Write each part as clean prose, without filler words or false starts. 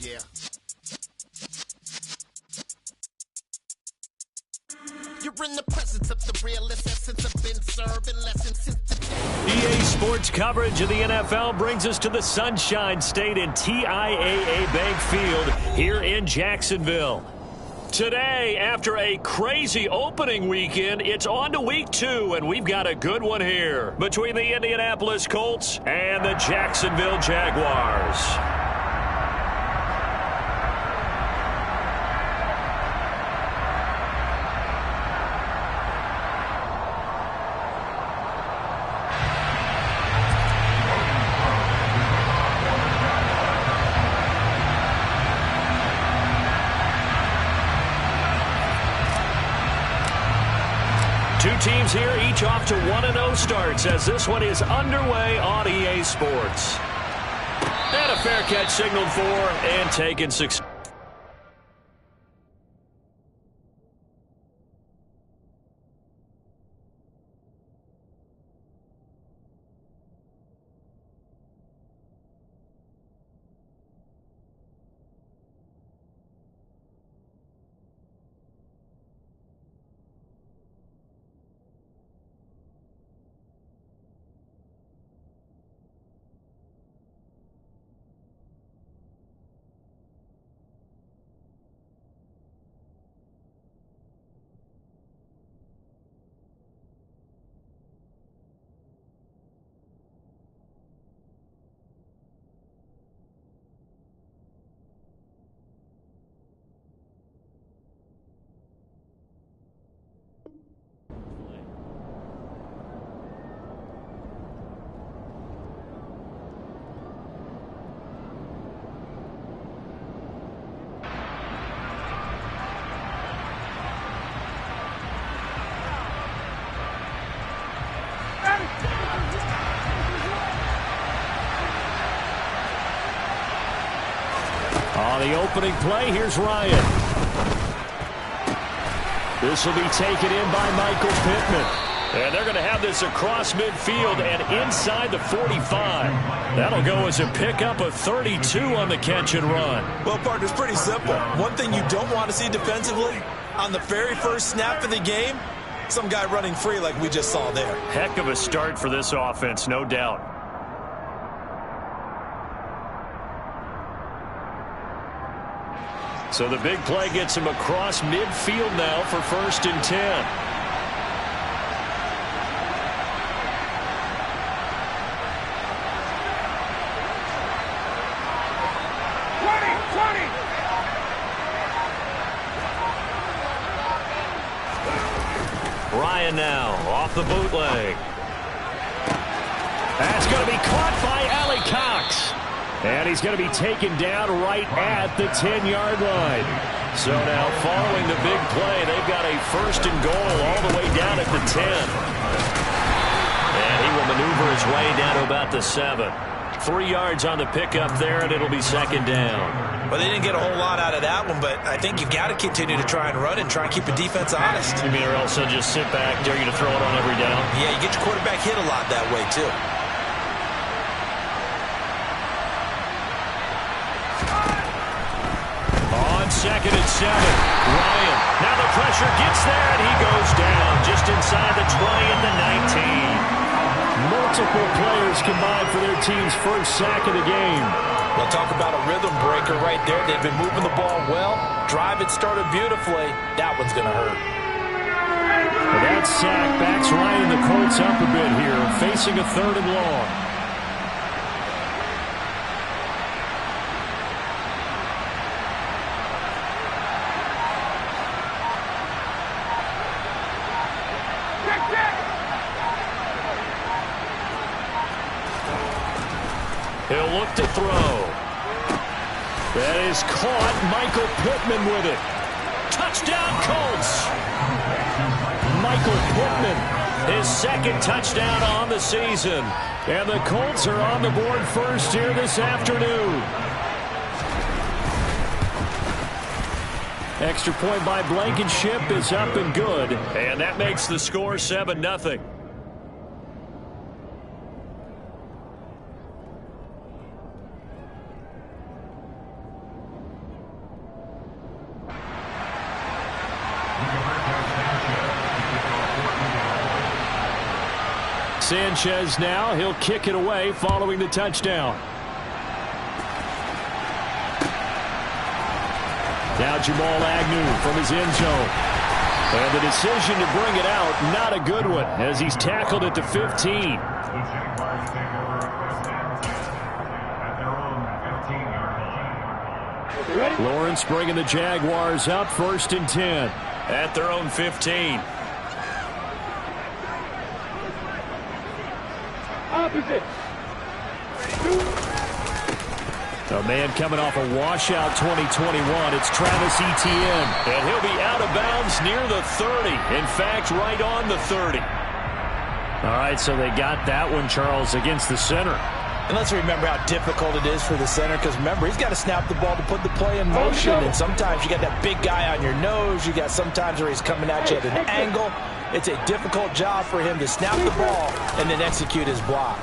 Yeah. You're in the presence of the realest essence of been serving lessons since the EA Sports coverage of the NFL brings us to the Sunshine State and TIAA Bank Field here in Jacksonville. Today, after a crazy opening weekend, it's on to week 2, and we've got a good one here between the Indianapolis Colts and the Jacksonville Jaguars. Two teams here, each off to 1-0 starts as this one is underway on EA Sports. And a fair catch signaled for and taken 6. On the opening play, here's Ryan. This will be taken in by Michael Pittman. And they're going to have this across midfield and inside the 45. That'll go as a pickup of 32 on the catch and run. Well, partner, it's pretty simple. One thing you don't want to see defensively, on the very first snap of the game, some guy running free like we just saw there. Heck of a start for this offense, no doubt. So the big play gets him across midfield now for 1st and 10. Ryan now off the bootleg. That's going to be caught by Allie Cox. And he's going to be taken down right at the 10-yard line. So now following the big play, they've got a 1st and goal all the way down at the 10. And he will maneuver his way down to about the 7. 3 yards on the pickup there, and it'll be 2nd down. Well, they didn't get a whole lot out of that one, but I think you've got to continue to try and run and try and keep the defense honest. You mean or else they'll just sit back, dare you to throw it on every down? Yeah, you get your quarterback hit a lot that way, too. On 2nd and 7, Ryan. Now the pressure gets there, and he goes down just inside the 20 at the 19. Multiple players combined for their team's first sack of the game. Well, talk about a rhythm breaker right there. They've been moving the ball well. Drive it started beautifully. That one's going to hurt. Well, that sack backs Ryan the Colts up a bit here, facing a 3rd and long. He'll look to throw. That is caught. Michael Pittman with it. Touchdown, Colts. Michael Pittman, his 2nd touchdown on the season. And the Colts are on the board first here this afternoon. Extra point by Blankenship is up and good. And that makes the score 7-0. Sanchez now. He'll kick it away following the touchdown. Now Jamal Agnew from his end zone. And the decision to bring it out, not a good one, as he's tackled at the 15. Lawrence bringing the Jaguars up 1st and 10 at their own 15. Opposite. A man coming off a washout 2021. It's Travis Etienne. And he'll be out of bounds near the 30. In fact, right on the 30. All right, so they got that one, Charles, against the center. And let's remember how difficult it is for the center, because remember, he's got to snap the ball to put the play in motion. And sometimes you got that big guy on your nose. You got sometimes where he's coming at you at an angle. It's a difficult job for him to snap the ball and then execute his block.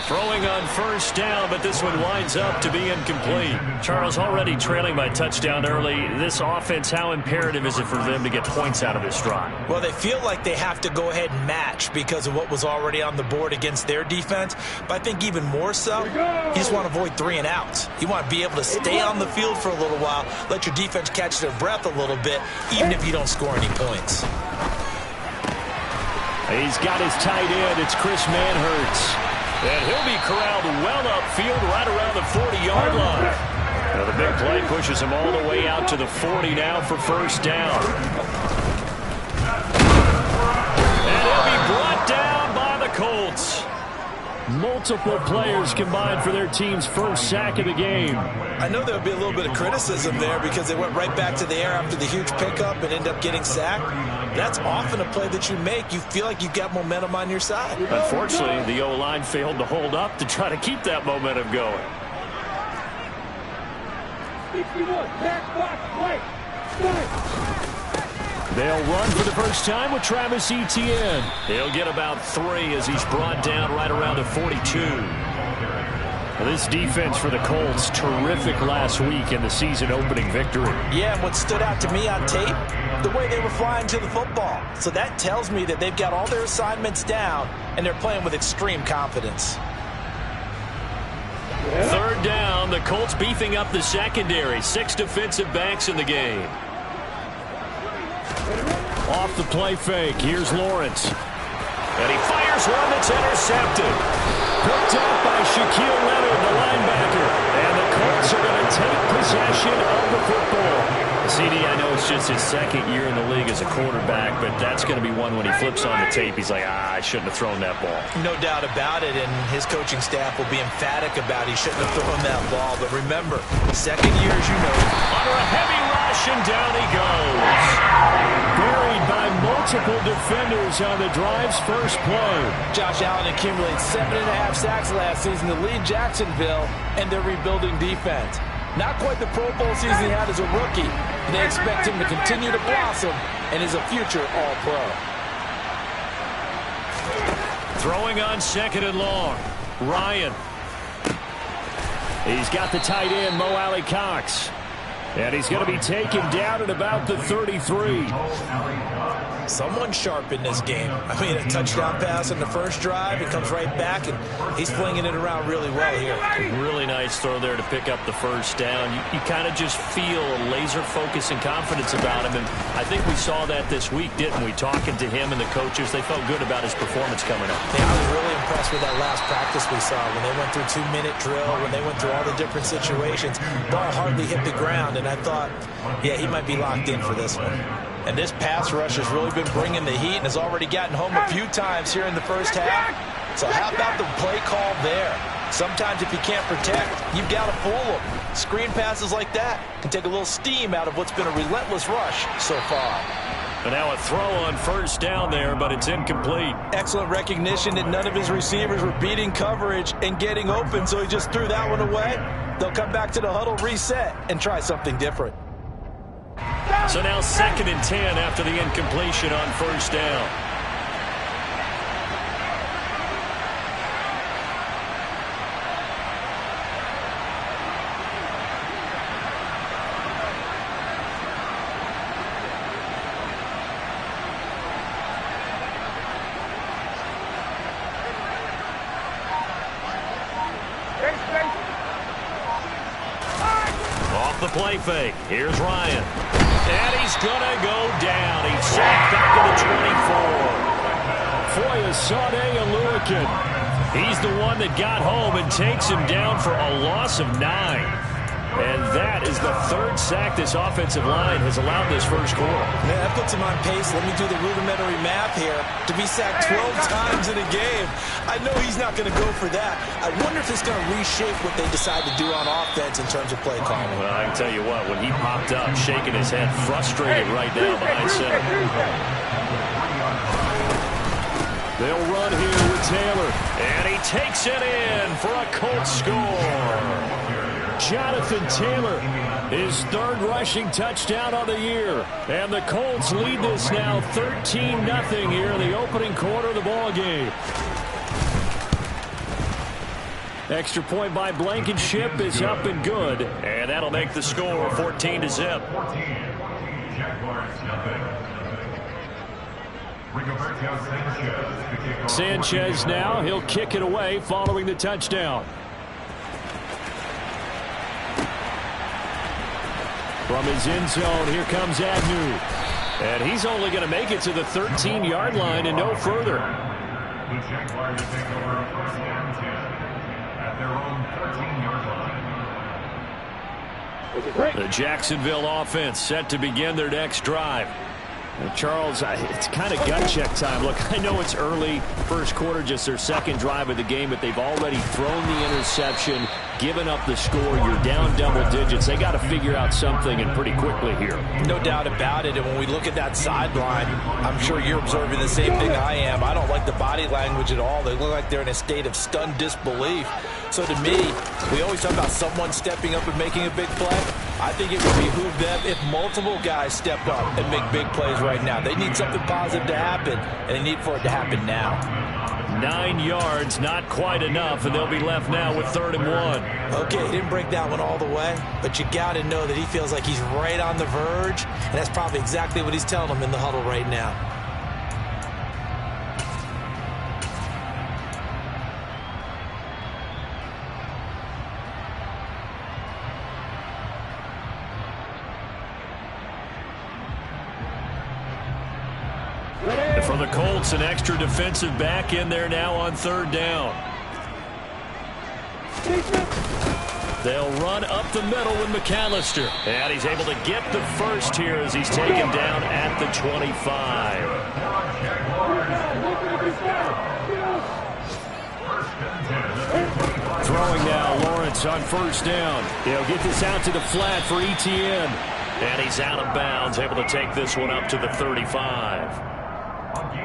Throwing on 1st down, but this one winds up to be incomplete. Charles, already trailing by touchdown early. This offense, how imperative is it for them to get points out of this drive? Well, they feel like they have to go ahead and match because of what was already on the board against their defense. But I think even more so, you just want to avoid 3 and outs. You want to be able to stay on the field for a little while, let your defense catch their breath a little bit, even if you don't score any points. He's got his tight end. It's Chris Manhertz. And he'll be corralled well upfield right around the 40-yard line. Now the big play pushes him all the way out to the 40 now for 1st down. And he'll be brought down by the Colts. Multiple players combined for their team's first sack of the game. I know there'll be a little bit of criticism there because they went right back to the air after the huge pickup and ended up getting sacked. That's often a play that you make. You feel like you've got momentum on your side. Unfortunately, the O-line failed to hold up to try to keep that momentum going. 61, back box, right. They'll run for the first time with Travis Etienne. He'll get about 3 as he's brought down right around the 42. Well, this defense for the Colts, terrific last week in the season-opening victory. Yeah, and what stood out to me on tape, the way they were flying to the football. So that tells me that they've got all their assignments down, and they're playing with extreme confidence. 3rd down, the Colts beefing up the secondary. 6 defensive backs in the game. Off the play fake, here's Lawrence. And he fires one that's intercepted. Picked up by Shaquille Leonard, the linebacker. And the Colts are going to take possession of the football. CD, I know it's just his 2nd year in the league as a quarterback, but that's going to be one when he flips on the tape. He's like, I shouldn't have thrown that ball. No doubt about it, and his coaching staff will be emphatic about he shouldn't have thrown that ball. But remember, 2nd year, as you know, under a heavy rush, and down he goes. Buried by multiple defenders on the drive's first play. Josh Allen accumulated 7.5 sacks last season to lead Jacksonville and their rebuilding defense. Not quite the Pro Bowl season he had as a rookie. And they expect him to continue to blossom and is a future All-Pro. Throwing on 2nd and long. Ryan. He's got the tight end, Mo Alley Cox. And he's going to be taken down at about the 33. Someone sharp in this game. I mean, a touchdown pass in the first drive. It comes right back, and he's flinging it around really well here. Really nice throw there to pick up the 1st down. You kind of just feel a laser focus and confidence about him, and I think we saw that this week, didn't we? Talking to him and the coaches, they felt good about his performance coming up. Yeah, I was really impressed with that last practice we saw when they went through 2-minute drill, when they went through all the different situations. Ball hardly hit the ground, and I thought, yeah, he might be locked in for this one. And this pass rush has really been bringing the heat and has already gotten home a few times here in the first half. So how about the play call there? Sometimes if you can't protect, you've got to fool them. Screen passes like that can take a little steam out of what's been a relentless rush so far. But now a throw on 1st down there, but it's incomplete. Excellent recognition that none of his receivers were beating coverage and getting open, so he just threw that one away. They'll come back to the huddle, reset, and try something different. So now 2nd and 10 after the incompletion on 1st down. off the play fake. Here's Ryan. And he's going to go down. He's sacked back to the 24. Foyesade Aluakin. He's the one that got home and takes him down for a loss of 9. And that is the third sack this offensive line has allowed this first quarter. Yeah, that puts him on pace. Let me do the rudimentary math here. To be sacked 12 times in a game, I know he's not going to go for that. I wonder if it's going to reshape what they decide to do on offense in terms of play calling. Well, I can tell you what, when he popped up, shaking his head, frustrated right now behind center. They'll run here with Taylor. And he takes it in for a Colts score. Jonathan Taylor, his third rushing touchdown of the year. And the Colts lead this now 13-0 here in the opening quarter of the ball game. Extra point by Blankenship is up and good. And that'll make the score 14-0. Sanchez now, he'll kick it away following the touchdown. From his end zone, here comes Agnew. And he's only going to make it to the 13-yard line and no further. The Jaguars take over first and 10 at their own 13-yard line. The Jacksonville offense set to begin their next drive. And Charles, it's kind of gut check time. Look, I know it's early, first quarter, just their second drive of the game, but they've already thrown the interception, given up the score. You're down double digits. They got to figure out something, and pretty quickly here. No doubt about it. And when we look at that sideline, I'm sure you're observing the same thing I am. I don't like the body language at all. They look like they're in a state of stunned disbelief. So to me, we always talk about someone stepping up and making a big play. I think it would behoove them if multiple guys step up and make big plays right now. They need something positive to happen, and they need for it to happen now. 9 yards, not quite enough, and they'll be left now with 3rd and 1. Okay, he didn't break that one all the way, but you got to know that he feels like he's right on the verge, and that's probably exactly what he's telling them in the huddle right now. For the Colts, an extra defensive back in there now on 3rd down. They'll run up the middle with McAllister. And he's able to get the first here as he's taken down at the 25. Throwing now, Lawrence on 1st down. He'll get this out to the flat for Etienne. And he's out of bounds, able to take this one up to the 35.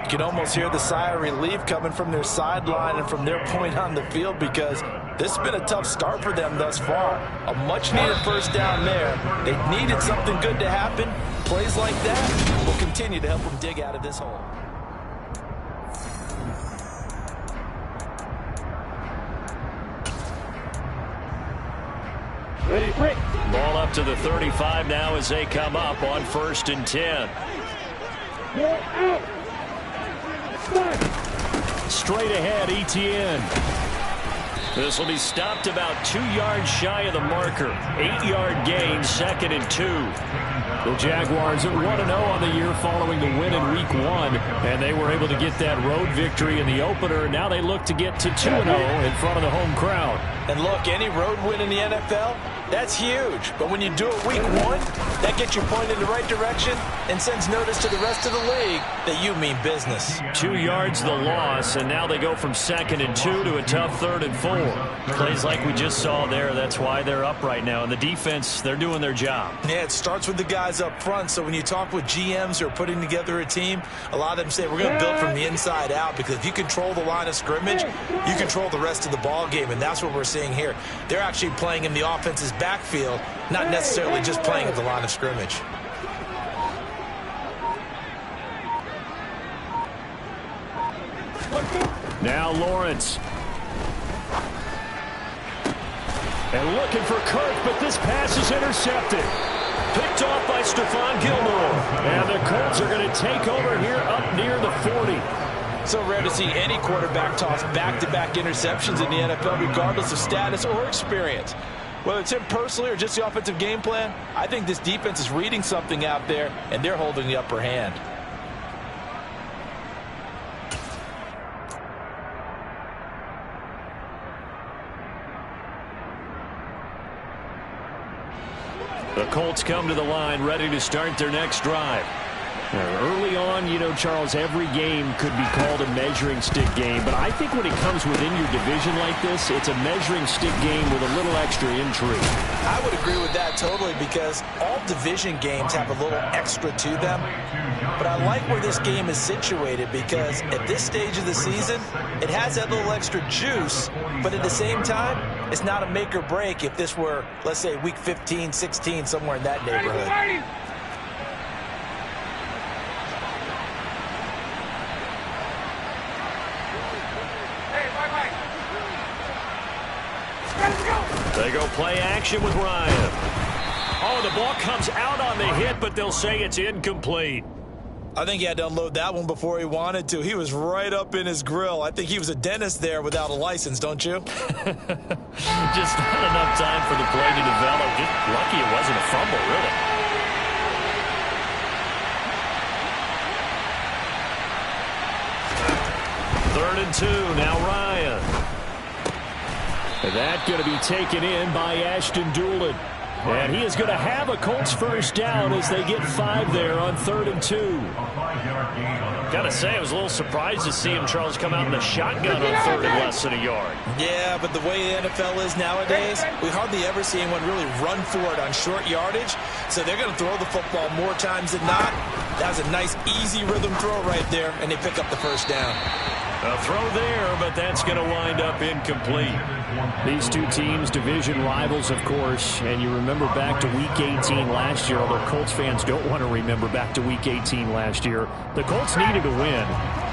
You can almost hear the sigh of relief coming from their sideline and from their point on the field, because this has been a tough start for them thus far. A much-needed first down there. They needed something good to happen. Plays like that will continue to help them dig out of this hole. Ready, quick. Ball up to the 35 now as they come up on 1st and 10. More out. Straight ahead, Etienne. This will be stopped about 2 yards shy of the marker. 8-yard gain, 2nd and 2. The Jaguars at 1-0 on the year following the win in Week 1, and they were able to get that road victory in the opener. Now they look to get to 2-0 in front of the home crowd. And look, any road win in the NFL, that's huge. But when you do it Week 1, that gets you pointed in the right direction and sends notice to the rest of the league that you mean business. 2 yards the loss, and now they go from 2nd and 2 to a tough 3rd and 4. Plays like we just saw there, that's why they're up right now. And the defense, they're doing their job. Yeah, it starts with the guys up front. So when you talk with GMs who are putting together a team, a lot of them say we're going to build from the inside out, because if you control the line of scrimmage, you control the rest of the ball game, and that's what we're seeing here. They're actually playing in the offense's backfield, not necessarily just playing at the line of scrimmage. Now Lawrence. And looking for Kirk, but this pass is intercepted. Picked off by Stephon Gilmore. And the Colts are going to take over here up near the 40. So rare to see any quarterback toss back-to-back interceptions in the NFL, regardless of status or experience. Whether it's him personally or just the offensive game plan, I think this defense is reading something out there, and they're holding the upper hand. The Colts come to the line, ready to start their next drive. Early on, you know, Charles, every game could be called a measuring stick game, but I think when it comes within your division like this, it's a measuring stick game with a little extra intrigue. I would agree with that totally, because all division games have a little extra to them. But I like where this game is situated, because at this stage of the season, it has that little extra juice, but at the same time, it's not a make or break if this were, let's say, week 15, 16, somewhere in that neighborhood. They go play action with Ryan. Oh, the ball comes out on the hit, but they'll say it's incomplete. I think he had to unload that one before he wanted to. He was right up in his grill. I think he was a dentist there without a license, don't you? Just not enough time for the play to develop. Just lucky it wasn't a fumble, really. Third and 2, now Ryan. And that going to be taken in by Ashton Doolin. And he is going to have a Colts first down as they get 5 there on 3rd and 2. Got to say, I was a little surprised to see him, Charles, come out in the shotgun on 3rd and less than a yard. Yeah, but the way the NFL is nowadays, we hardly ever see anyone really run for it on short yardage. So they're going to throw the football more times than not. That was a nice, easy rhythm throw right there, and they pick up the first down. A throw there, but that's going to wind up incomplete. These two teams, division rivals, of course, and you remember back to Week 18 last year, although Colts fans don't want to remember back to Week 18 last year. The Colts needed a win,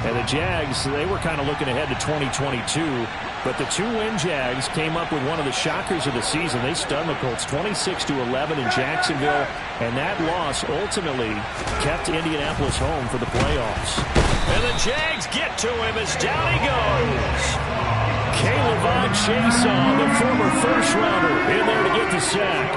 and the Jags, they were kind of looking ahead to 2022, but the two-win Jags came up with one of the shockers of the season. They stunned the Colts 26-11 in Jacksonville, and that loss ultimately kept Indianapolis home for the playoffs. And the Jags get to him as down he goes. Caleb Chason, the former first-rounder, in there to get the sack.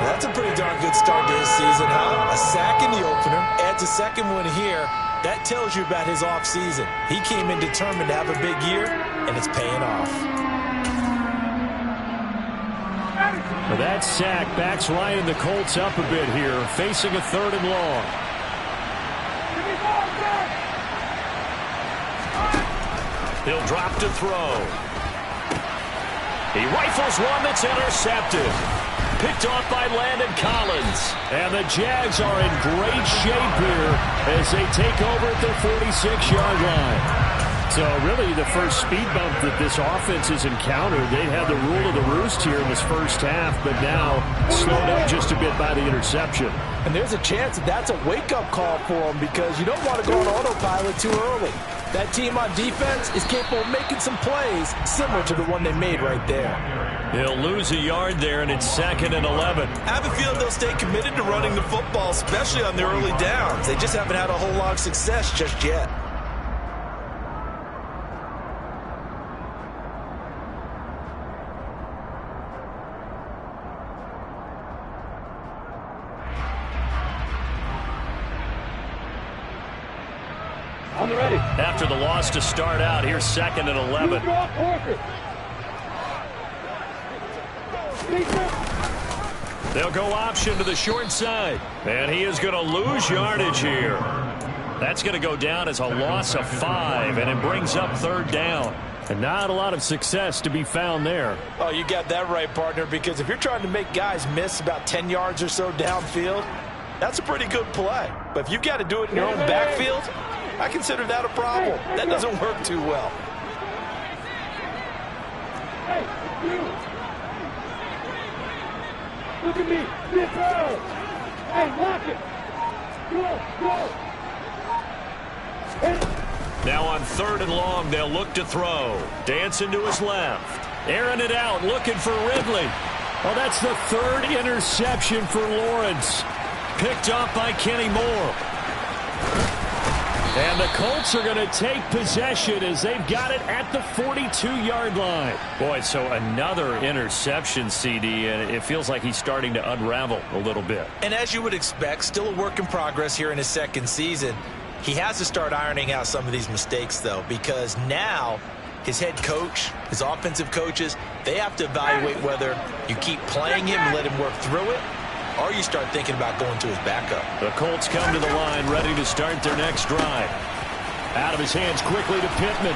That's a pretty darn good start to his season, huh? A sack in the opener, adds a second one here. That tells you about his offseason. He came in determined to have a big year, and it's paying off. Well, that sack backs Ryan and the Colts up a bit here, facing a 3rd and long. He'll drop to throw. He rifles one that's intercepted. Picked off by Landon Collins. And the Jags are in great shape here as they take over at their 46-yard line. So really the first speed bump that this offense has encountered. They had the rule of the roost here in this first half, but now slowed up just a bit by the interception. And there's a chance that that's a wake-up call for them, because you don't want to go on autopilot too early. That team on defense is capable of making some plays similar to the one they made right there. He'll lose a yard there, and it's 2nd and 11. I have a feeling they'll stay committed to running the football, especially on their early downs. They just haven't had a whole lot of success just yet. On the ready. After the loss to start out, here's 2nd and 11. They'll go option to the short side. And he is going to lose yardage here. That's going to go down as a loss of 5, and it brings up 3rd down. And not a lot of success to be found there. Oh, you got that right, partner, because if you're trying to make guys miss about 10 yards or so downfield, that's a pretty good play. But if you've got to do it in your own backfield, I consider that a problem. That doesn't work too well. Hey, you. Look at me. This out. Hey, lock it. Go. Now on 3rd and long, they'll look to throw. Dancing to his left. Airing it out, looking for Ridley. Well, that's the 3rd interception for Lawrence. Picked up by Kenny Moore. And the Colts are going to take possession as they've got it at the 42-yard line. Boy, so another interception, CD, and it feels like he's starting to unravel a little bit. And as you would expect, still a work in progress here in his second season. He has to start ironing out some of these mistakes, though, because now his head coach, his offensive coaches, they have to evaluate whether you keep playing him and let him work through it, or you start thinking about going to his backup. The Colts come to the line, ready to start their next drive. Out of his hands quickly to Pittman.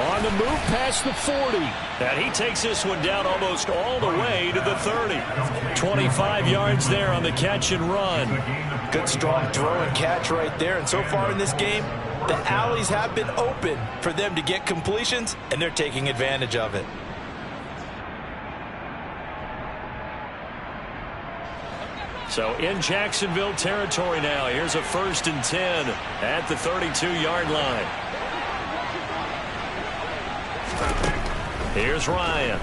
On the move past the 40. And he takes this one down almost all the way to the 30. 25 yards there on the catch and run. Good strong throw and catch right there. And so far in this game, the alleys have been open for them to get completions, and they're taking advantage of it. So in Jacksonville territory now. Here's a 1st and 10 at the 32-yard line. Here's Ryan.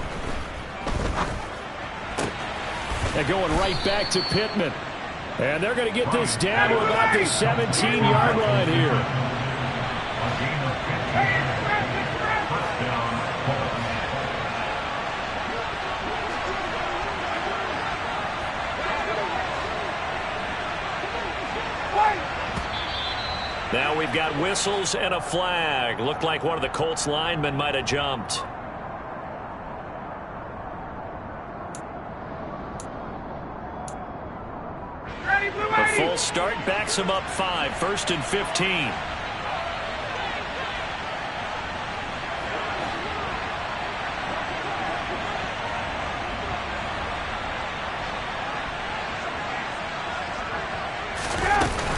They're going right back to Pittman. And they're going to get this down to about the 17-yard line here. Now we've got whistles and a flag. Looked like one of the Colts linemen might have jumped. The full start backs him up 5, 1st and 15.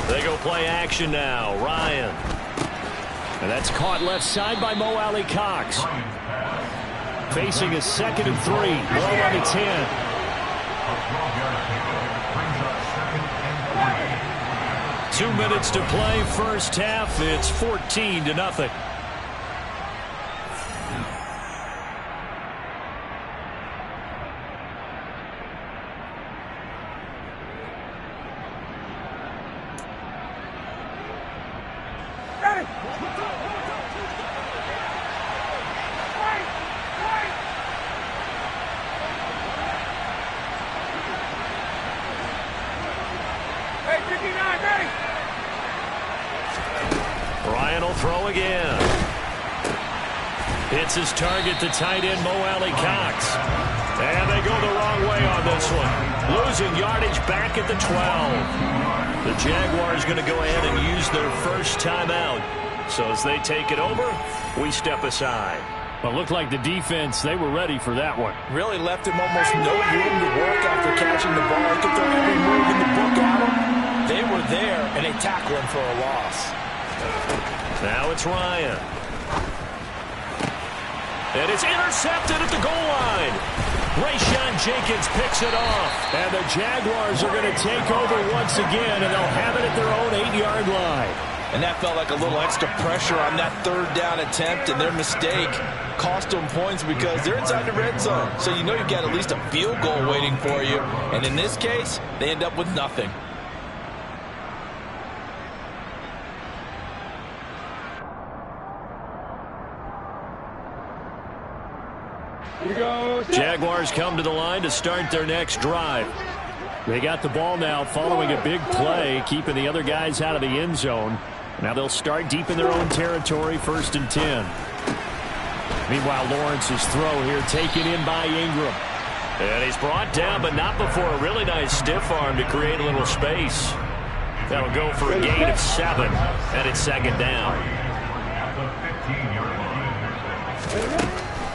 They go play action now. Ryan. And that's caught left side by Mo Alley Cox. Facing a 2nd and 3. Ball on the 10. 2 minutes to play first half. It's 14-0. Ryan will throw again. Hits his target, the tight end, Mo Alley Cox. And they go the wrong way on this one. Losing yardage back at the 12. The Jaguars going to go ahead and use their first timeout. So as they take it over, we step aside. Well, it looked like the defense, they were ready for that one. Really left him almost no room to work after catching the ball. He could throw every move in the book at him. They were there, and they tackle him for a loss. Now it's Ryan. And it's intercepted at the goal line. Rayshawn Jenkins picks it off. And the Jaguars are going to take over once again, and they'll have it at their own 8-yard line. And that felt like a little extra pressure on that 3rd down attempt, and their mistake cost them points because they're inside the red zone. So you know you've got at least a field goal waiting for you. And in this case, they end up with nothing. Jaguars come to the line to start their next drive. They got the ball now following a big play, keeping the other guys out of the end zone. Now they'll start deep in their own territory, 1st and 10. Meanwhile, Lawrence's throw here taken in by Ingram. And he's brought down, but not before a really nice stiff arm to create a little space. That'll go for a gain of 7, and it's 2nd down.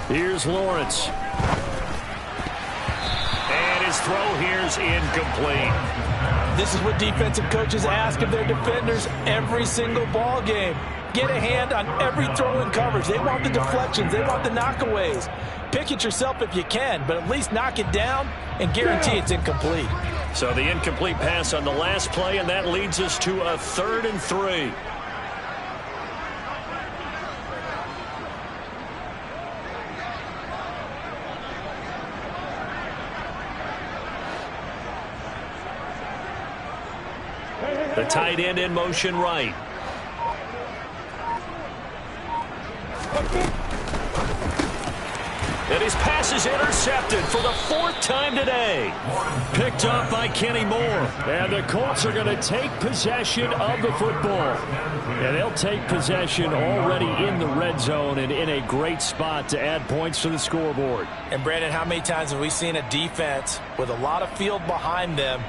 Here's Lawrence. And his throw here's incomplete. This is what defensive coaches ask of their defenders every single ball game. Get a hand on every throw in coverage. They want the deflections. They want the knockaways. Pick it yourself if you can, but at least knock it down and guarantee it's incomplete. So the incomplete pass on the last play, and that leads us to a 3rd and 3. The tight end in motion right. his pass is intercepted for the 4th time today. Picked up by Kenny Moore. And the Colts are going to take possession of the football. And they'll take possession already in the red zone and in a great spot to add points to the scoreboard. And, Brandon, how many times have we seen a defense with a lot of field behind them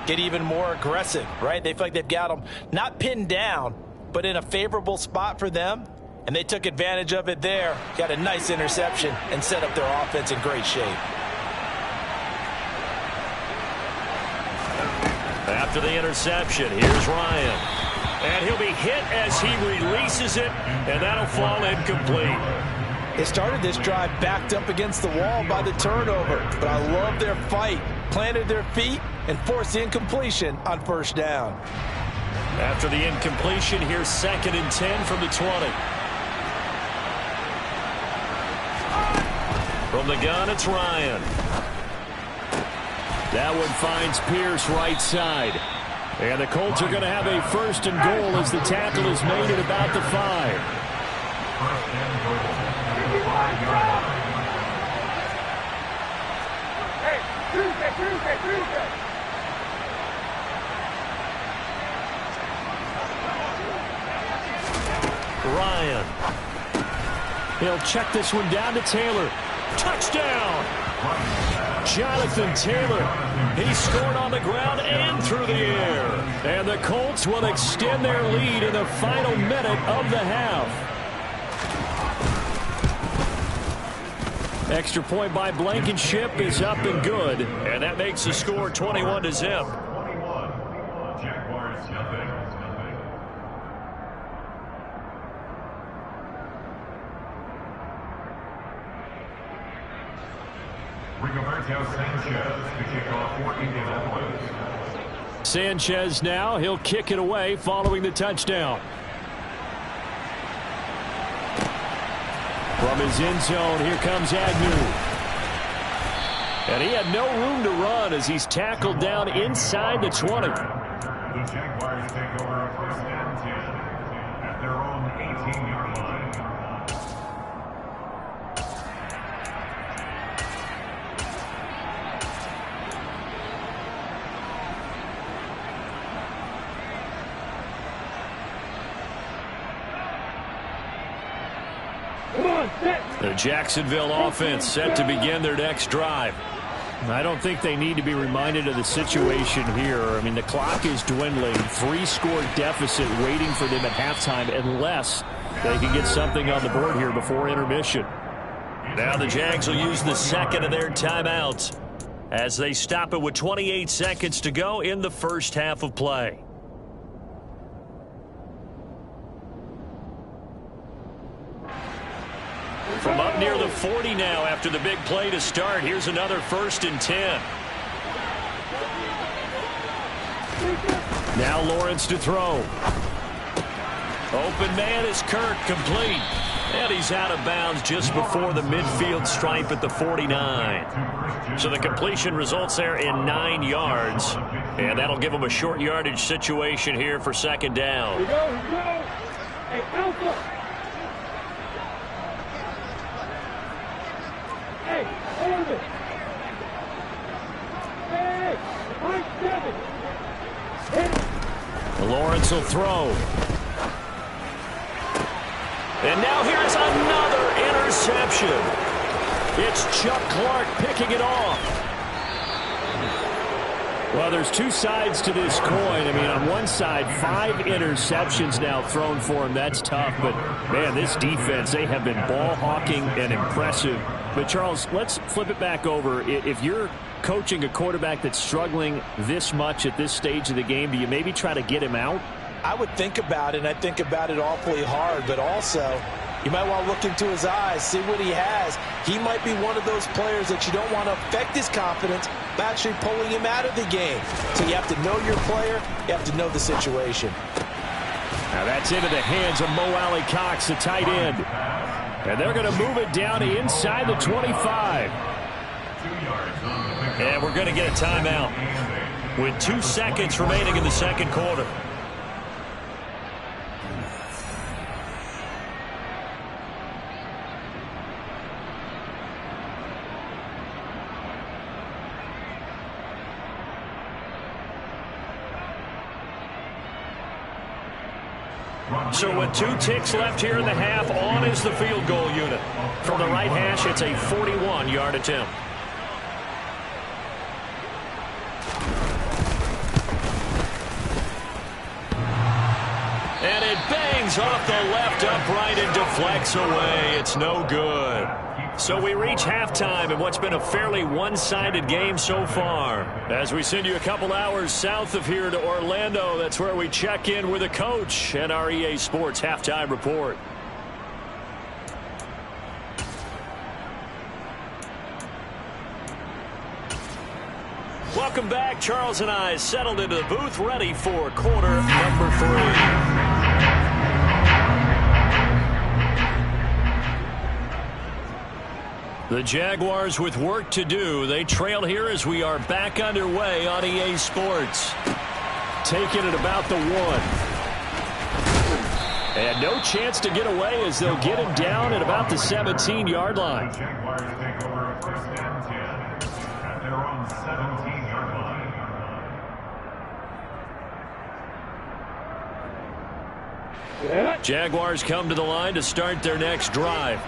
get even more aggressive, right? They feel like they've got them not pinned down, but in a favorable spot for them. And they took advantage of it there, got a nice interception, and set up their offense in great shape. After the interception, here's Ryan. And he'll be hit as he releases it, and that'll fall incomplete. They started this drive backed up against the wall by the turnover, but I love their fight. Planted their feet and forced the incompletion on first down. After the incompletion, here's 2nd and 10 from the 20. From the gun, it's Ryan. That one finds Pierce right side. And the Colts are going to have a 1st and goal as the tackle is made at about the 5. 1st and goal at the 5-yard line. Ryan. He'll check this one down to Taylor. Touchdown! Jonathan Taylor. He scored on the ground and through the air. And the Colts will extend their lead in the final minute of the half. Extra point by Blankenship is up and good. And that makes the score 21-0. 21. Jaguars nothing. Rigoberto Sanchez to kick off for Indianapolis. Sanchez now, he'll kick it away following the touchdown. From his end zone, here comes Agnew. And he had no room to run as he's tackled down inside the 20. The Jaguars take over a 1st and 10 at their own 18-yard line. The Jacksonville offense set to begin their next drive. I don't think they need to be reminded of the situation here. I mean, the clock is dwindling. 3-score deficit waiting for them at halftime unless they can get something on the board here before intermission. Now the Jags will use the 2nd of their timeouts as they stop it with 28 seconds to go in the first half of play. From up near the 40 now after the big play to start. Here's another 1st and 10. Now Lawrence to throw. Open man is Kirk, complete. And he's out of bounds just before the midfield stripe at the 49. So the completion results there in 9 yards. And that'll give him a short yardage situation here for 2nd down. Here we go. Hey, Alpha. Hey, Orban. Hey, Mike 7. Hit it. Lawrence will throw. And now here's another interception. It's Chuck Clark picking it off. Well, there's 2 sides to this coin. I mean, on one side, 5 interceptions now thrown for him. That's tough. But, man, this defense, they have been ball hawking and impressive. But, Charles, let's flip it back over. If you're coaching a quarterback that's struggling this much at this stage of the game, do you maybe try to get him out? I would think about it, and I think about it awfully hard, but also you might want to look into his eyes, see what he has. He might be one of those players that you don't want to affect his confidence by actually pulling him out of the game. So you have to know your player, you have to know the situation. Now that's into the hands of Mo Alley Cox, the tight end. And they're going to move it down inside the 25. And we're going to get a timeout with 2 seconds remaining in the second quarter. So with 2 ticks left here in the half, on is the field goal unit. From the right hash, it's a 41-yard attempt. And it bangs off the left upright and deflects away. It's no good. So we reach halftime in what's been a fairly one-sided game so far. As we send you a couple hours south of here to Orlando, that's where we check in with a coach and our EA Sports halftime report. Welcome back. Charles and I settled into the booth, ready for quarter number 3. The Jaguars with work to do. They trail here as we are back underway on EA Sports. Taking it about the 1. And no chance to get away as they'll get him down at about the 17-yard line. The Jaguars take over a 1st and 10 at their own 17-yard line. Jaguars come to the line to start their next drive.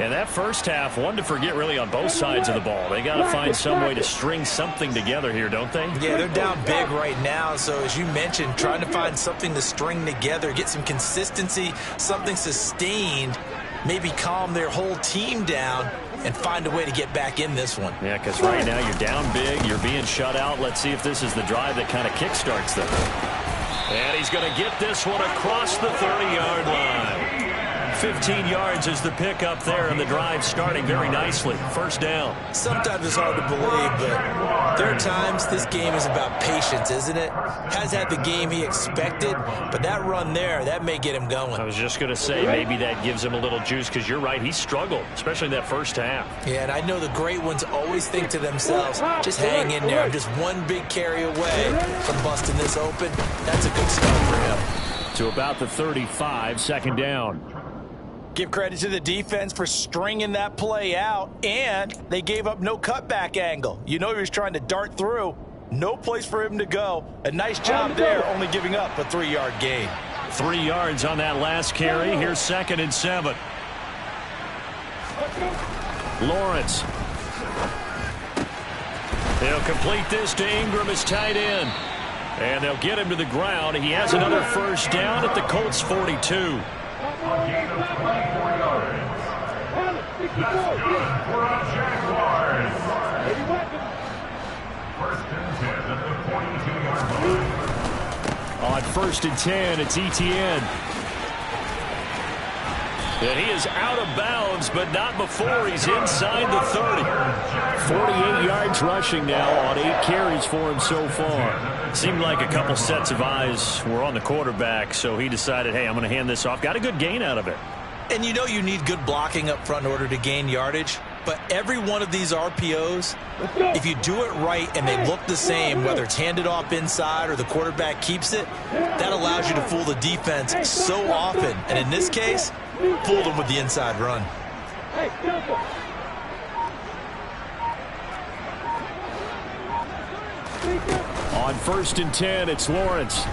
And that first half, one to forget really on both sides of the ball. They got to find some way to string something together here, don't they? Yeah, they're down big right now. So as you mentioned, trying to find something to string together, get some consistency, something sustained, maybe calm their whole team down and find a way to get back in this one. Yeah, because right now you're down big, you're being shut out. Let's see if this is the drive that kind of kickstarts them. And he's going to get this one across the 30-yard line. 15 yards is the pickup there, and the drive starting very nicely. 1st down. Sometimes it's hard to believe, but there are times this game is about patience, isn't it? Has had the game he expected, but that run there, that may get him going. I was just going to say maybe that gives him a little juice because you're right, he struggled, especially in that first half. Yeah, and I know the great ones always think to themselves, just hang in there. I'm just one big carry away from busting this open. That's a good start for him. To about the 35, 2nd down. Give credit to the defense for stringing that play out, and they gave up no cutback angle. You know he was trying to dart through. No place for him to go. A nice job there, only giving up a 3-yard gain. 3 yards on that last carry. Here's 2nd and 7. Lawrence. They'll complete this to Ingram as tight end. And they'll get him to the ground. He has another 1st down at the Colts 42. A gain of 24 yards. That's good for the Jaguars. 1st and 10 at the 42-yard line. On 1st and 10, it's Etienne. And he is out of bounds, but not before he's inside the 30. 48 yards rushing now on 8 carries for him so far. Seemed like a couple sets of eyes were on the quarterback, so he decided, hey, I'm going to hand this off. Got a good gain out of it. And you know you need good blocking up front in order to gain yardage. But every one of these RPOs, if you do it right and they look the same, whether it's handed off inside or the quarterback keeps it, that allows you to fool the defense so often. And in this case, fooled them with the inside run. On 1st and 10, it's Lawrence.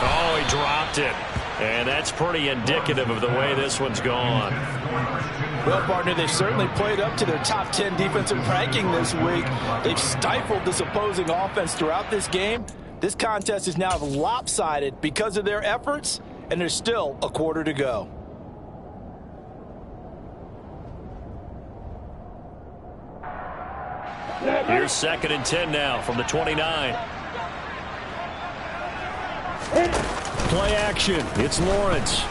Oh, he dropped it. And that's pretty indicative of the way this one's gone. Well, partner, they've certainly played up to their top 10 defensive ranking this week. They've stifled this opposing offense throughout this game. This contest is now lopsided because of their efforts, and there's still a quarter to go. Here's 2nd and 10 now from the 29. Play action. It's Lawrence.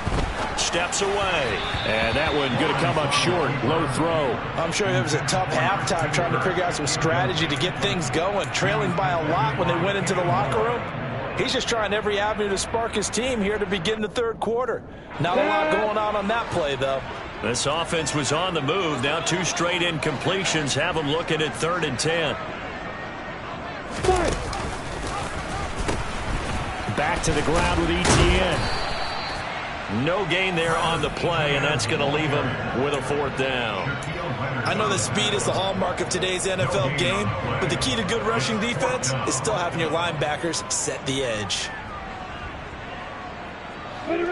Steps away. And that one going to come up short. Low throw. I'm sure it was a tough halftime trying to figure out some strategy to get things going. Trailing by a lot when they went into the locker room. He's just trying every avenue to spark his team here to begin the 3rd quarter. Not a lot going on that play, though. This offense was on the move. Now 2 straight incompletions have them looking at 3rd and 10. Back to the ground with Etienne. No gain there on the play, and that's going to leave him with a 4th down. I know that speed is the hallmark of today's NFL game, but the key to good rushing defense is still having your linebackers set the edge. Ready.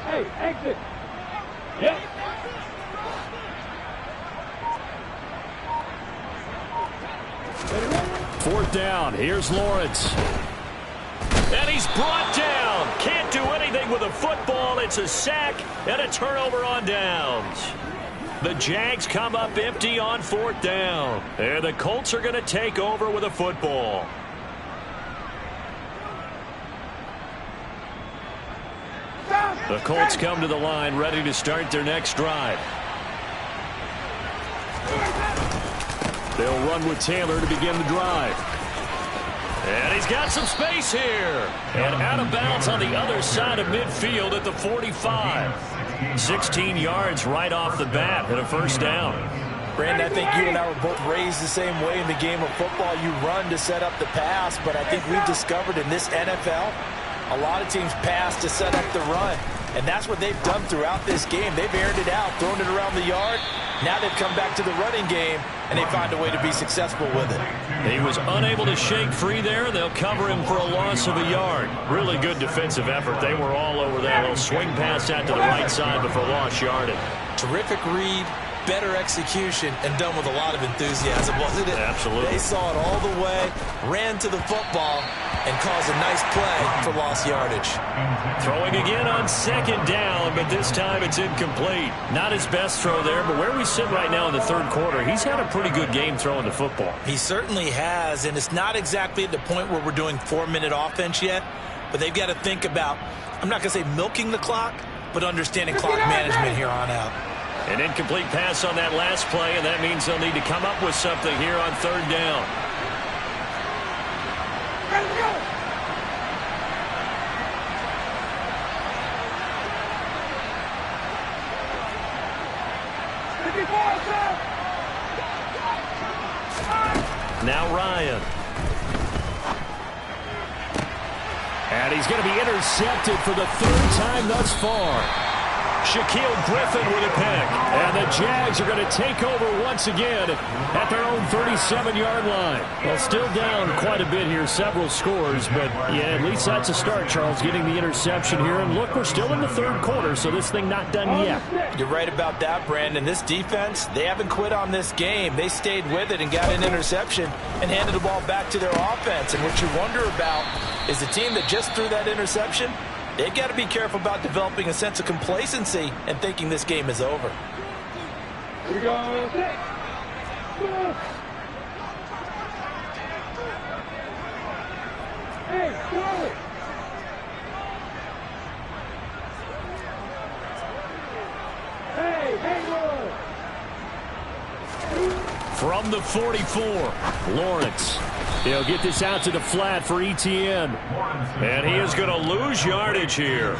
Hey, exit. Yep. Fourth down. Here's Lawrence. And he's brought down. Can't do anything with a football. It's a sack and a turnover on downs. The Jags come up empty on fourth down. And the Colts are going to take over with a football. The Colts come to the line ready to start their next drive. They'll run with Taylor to begin the drive. And he's got some space here. And out of bounds on the other side of midfield at the 45. 16 yards right off the bat and a first down. Brandon, I think you and I were both raised the same way in the game of football. You run to set up the pass, but I think we've discovered in this NFL, a lot of teams pass to set up the run. And that's what they've done throughout this game. They've aired it out, thrown it around the yard. Now they've come back to the running game, and they find a way to be successful with it. He was unable to shake free there. They'll cover him for a loss of a yard. Really good defensive effort. They were all over that little swing pass out to the right side before lost yardage. Terrific read, better execution, and done with a lot of enthusiasm, wasn't it? Absolutely. They saw it all the way, ran to the football, and caused a nice play for lost yardage. Throwing again on second down, but this time it's incomplete. Not his best throw there, but where we sit right now in the third quarter, he's had a pretty good game throwing the football. He certainly has, and it's not exactly at the point where we're doing 4-minute offense yet, but they've got to think about, I'm not going to say milking the clock, but understanding clock management here on out. An incomplete pass on that last play, and that means they'll need to come up with something here on third down. Let's go. Now Ryan. And he's going to be intercepted for the third time thus far. Shaquille Griffin with a pick. And the Jags are going to take over once again at their own 37-yard line. Well, still down quite a bit here, several scores. But, yeah, at least that's a start, Charles, getting the interception here. And, look, we're still in the third quarter, so this thing not done yet. You're right about that, Brandon. This defense, they haven't quit on this game. They stayed with it and got an interception and handed the ball back to their offense. And what you wonder about is the team that just threw that interception, they've got to be careful about developing a sense of complacency and thinking this game is over. Here we go. Hey, go. Hey, Hayward. From the 44, Lawrence. He'll get this out to the flat for Etienne. And he is going to lose yardage here.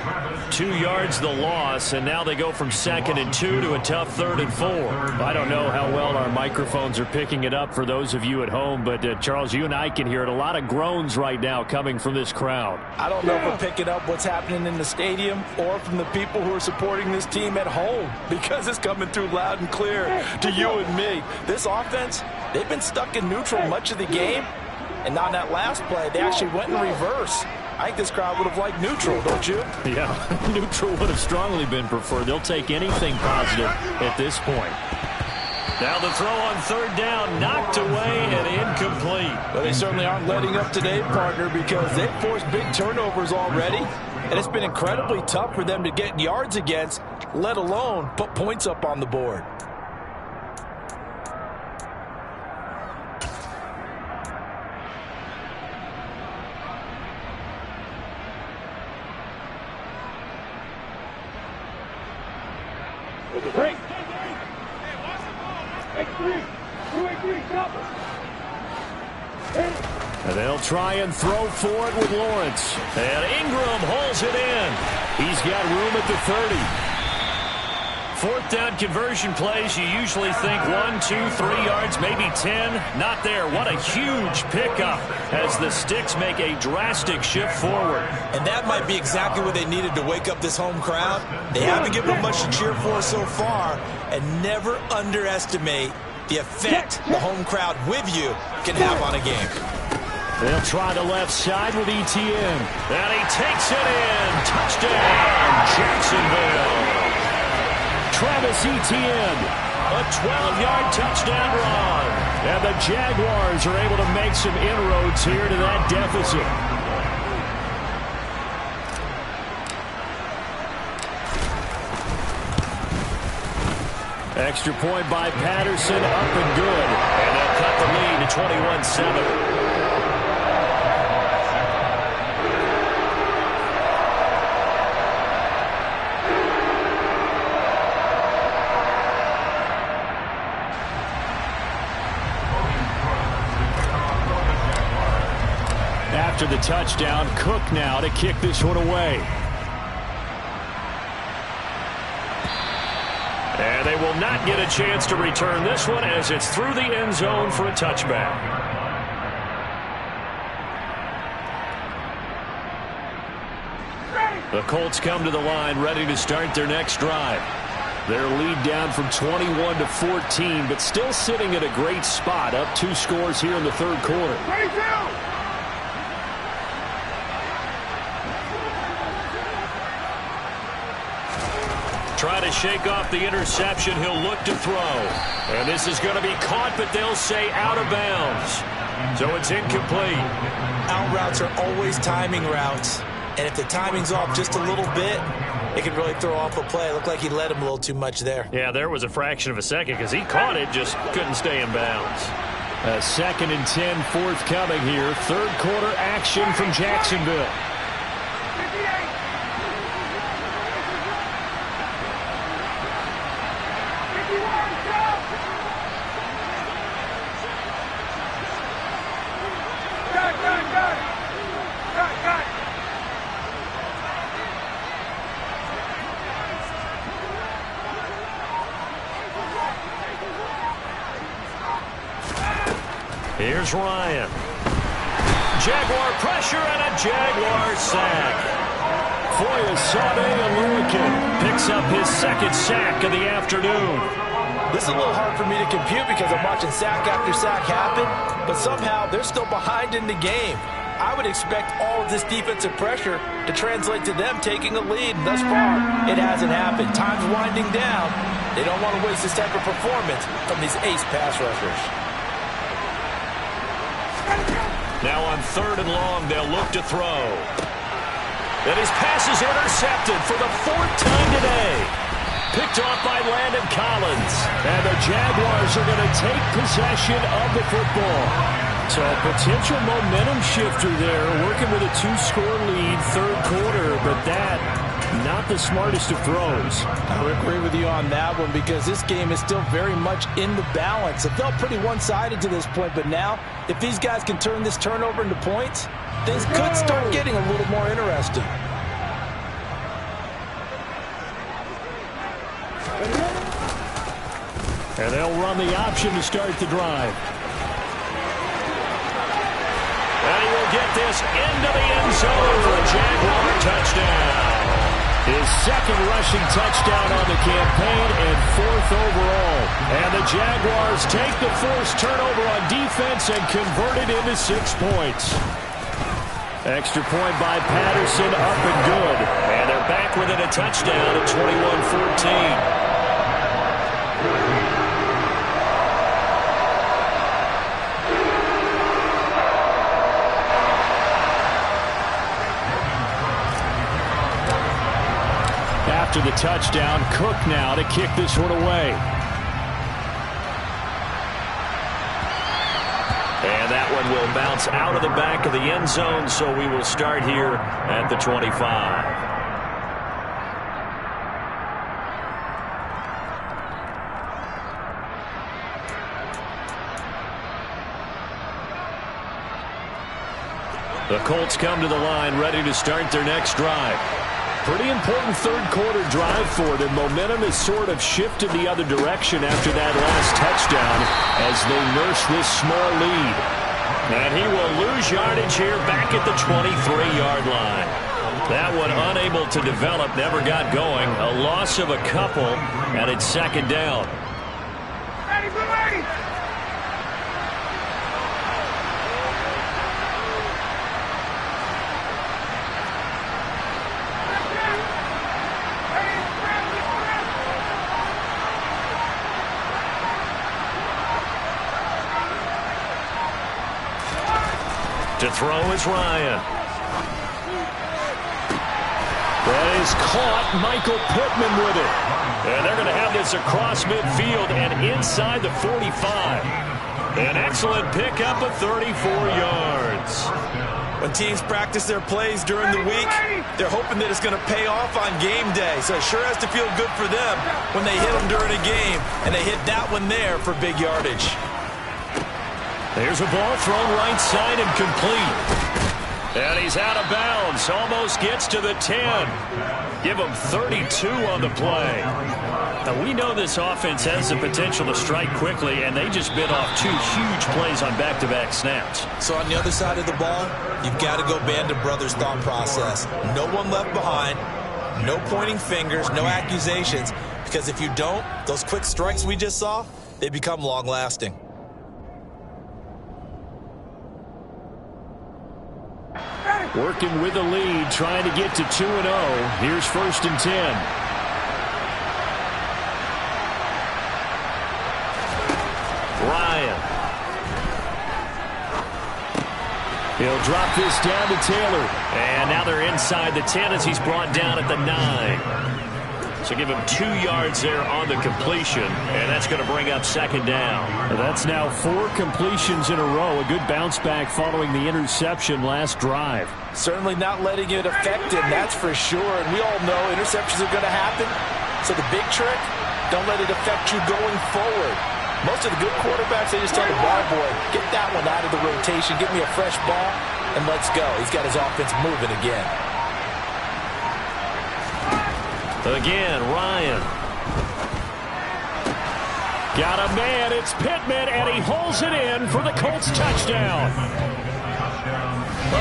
2 yards the loss, and now they go from 2nd and 2 to a tough 3rd and 4. I don't know how well our microphones are picking it up for those of you at home, but Charles, you and I can hear it. A lot of groans right now coming from this crowd. I don't know if we're picking up what's happening in the stadium or from the people who are supporting this team at home, because it's coming through loud and clear to you and me. This offense, they've been stuck in neutral much of the game. And on that last play, they actually went in reverse. I think this crowd would have liked neutral, don't you? Yeah, neutral would have strongly been preferred. They'll take anything positive at this point. Now the throw on third down, knocked away and incomplete. But they certainly aren't letting up today, partner, because they've forced big turnovers already. And it's been incredibly tough for them to get yards against, let alone put points up on the board. Break. X3. 283. Chopper. And they'll try and throw for it with Lawrence. And Ingram holds it in. He's got room at the 30. Fourth down conversion plays, you usually think 1, 2, 3 yards, maybe 10. Not there. What a huge pickup as the Sticks make a drastic shift forward. And that might be exactly what they needed to wake up this home crowd. They haven't given them much to cheer for so far, and never underestimate the effect the home crowd with you can have on a game. They'll try the left side with ETN. And he takes it in. Touchdown, Jacksonville. Travis Etienne, a 12-yard touchdown run. And the Jaguars are able to make some inroads here to that deficit. Extra point by Patterson, up and good. And they'll cut the lead to 21-7. After the touchdown, Cook now to kick this one away. And they will not get a chance to return this one as it's through the end zone for a touchback. The Colts come to the line ready to start their next drive. Their lead down from 21 to 14, but still sitting at a great spot, up 2 scores here in the third quarter. Try to shake off the interception. He'll look to throw. And this is going to be caught, but they'll say out of bounds. So it's incomplete. Out routes are always timing routes. And if the timing's off just a little bit, it can really throw off a play. It looked like he led him a little too much there. Yeah, there was a fraction of a second because he caught it, just couldn't stay in bounds. 2nd and 10 forthcoming here. Third quarter action from Jacksonville. Here's Ryan. Jaguar pressure and a Jaguar sack. Foyesade Aluakin picks up his 2nd sack of the afternoon. This is a little hard for me to compute because I'm watching sack after sack happen, but somehow they're still behind in the game. I would expect all of this defensive pressure to translate to them taking a lead. Thus far, it hasn't happened. Time's winding down. They don't want to waste this type of performance from these ace pass rushers. Now on 3rd and long, they'll look to throw. And his pass is intercepted for the 4th time today. Picked off by Landon Collins. And the Jaguars are going to take possession of the football. So a potential momentum shifter there, working with a 2-score lead, third quarter, but that, not the smartest of throws. I would agree with you on that one because this game is still very much in the balance. It felt pretty one-sided to this point, but now, if these guys can turn this turnover into points, things could start getting a little more interesting. And they'll run the option to start the drive. And he will get this into the end zone for a Jaguar touchdown. His 2nd rushing touchdown on the campaign and 4th overall. And the Jaguars take the forced turnover on defense and convert it into 6 points. Extra point by Patterson, up and good. And they're back within a touchdown at 21-14. After the touchdown, Cook now to kick this one away. And that one will bounce out of the back of the end zone, so we will start here at the 25. The Colts come to the line ready to start their next drive. Pretty important third quarter drive for them. Momentum has sort of shifted the other direction after that last touchdown as they nurse this small lead. And he will lose yardage here back at the 23-yard line. That one unable to develop, never got going. A loss of a couple, and it's 2nd down. Ready, To throw is Ryan. That is caught. Michael Pittman with it. And they're going to have this across midfield and inside the 45. An excellent pickup of 34 yards. When teams practice their plays during the week, they're hoping that it's going to pay off on game day. So it sure has to feel good for them when they hit them during a game, and they hit that one there for big yardage. There's a ball thrown right side and complete. And he's out of bounds. Almost gets to the 10. Give him 32 on the play. Now, we know this offense has the potential to strike quickly, and they just bit off 2 huge plays on back-to-back snaps. So on the other side of the ball, you've got to go Band of Brothers thought process. No one left behind, no pointing fingers, no accusations, because if you don't, those quick strikes we just saw, they become long-lasting. Working with the lead, trying to get to 2-0. Here's 1st and 10. Ryan. He'll drop this down to Taylor. And now they're inside the 10 as he's brought down at the 9. So give him 2 yards there on the completion, and that's going to bring up 2nd down. That's now 4 completions in a row. A good bounce back following the interception last drive. Certainly not letting it affect him, that's for sure. And we all know interceptions are going to happen. So the big trick, don't let it affect you going forward. Most of the good quarterbacks, they just tell the ball boy, get that one out of the rotation, get me a fresh ball, and let's go. He's got his offense moving again. Again, Ryan. Got a man. It's Pittman, and he holds it in for the Colts touchdown.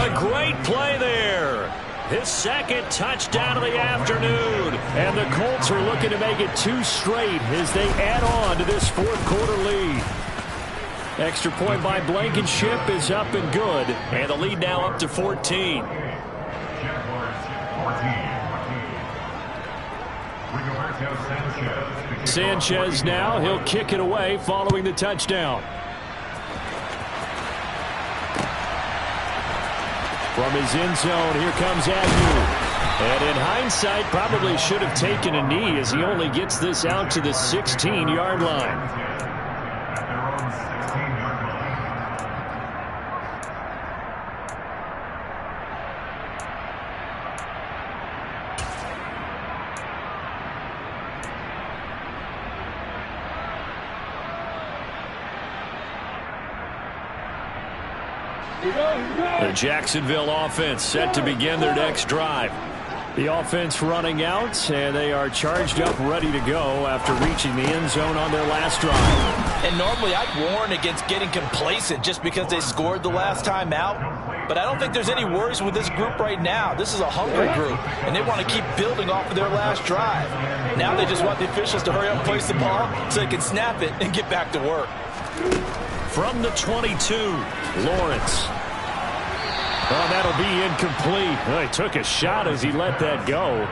A great play there. His 2nd touchdown of the afternoon. And the Colts are looking to make it 2 straight as they add on to this 4th quarter lead. Extra point by Blankenship is up and good. And the lead now up to 14. Sanchez now, he'll kick it away following the touchdown. From his end zone, here comes Agnew. And in hindsight, probably should have taken a knee as he only gets this out to the 16-yard line. The Jacksonville offense set to begin their next drive. The offense running out, and they are charged up, ready to go after reaching the end zone on their last drive. And normally I'd warn against getting complacent just because they scored the last time out. But I don't think there's any worries with this group right now. This is a hungry group, and they want to keep building off of their last drive. Now they just want the officials to hurry up and place the ball so they can snap it and get back to work. From the 22, Lawrence. Oh, that'll be incomplete. Oh, he took a shot as he let that go.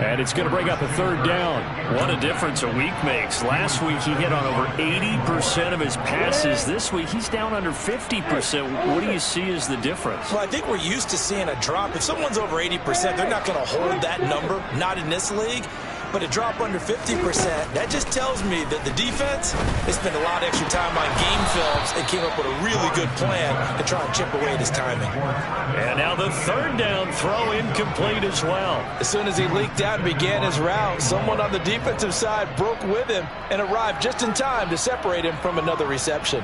And it's going to bring up a 3rd down. What a difference a week makes. Last week he hit on over 80% of his passes. This week he's down under 50%. What do you see as the difference? Well, I think we're used to seeing a drop. If someone's over 80%, they're not going to hold that number. Not in this league. But a drop under 50%, that just tells me that the defense, they spent a lot of extra time on game films and came up with a really good plan to try and chip away at his timing. And now the 3rd down throw incomplete as well. As soon as he leaked out and began his route, someone on the defensive side broke with him and arrived just in time to separate him from another reception.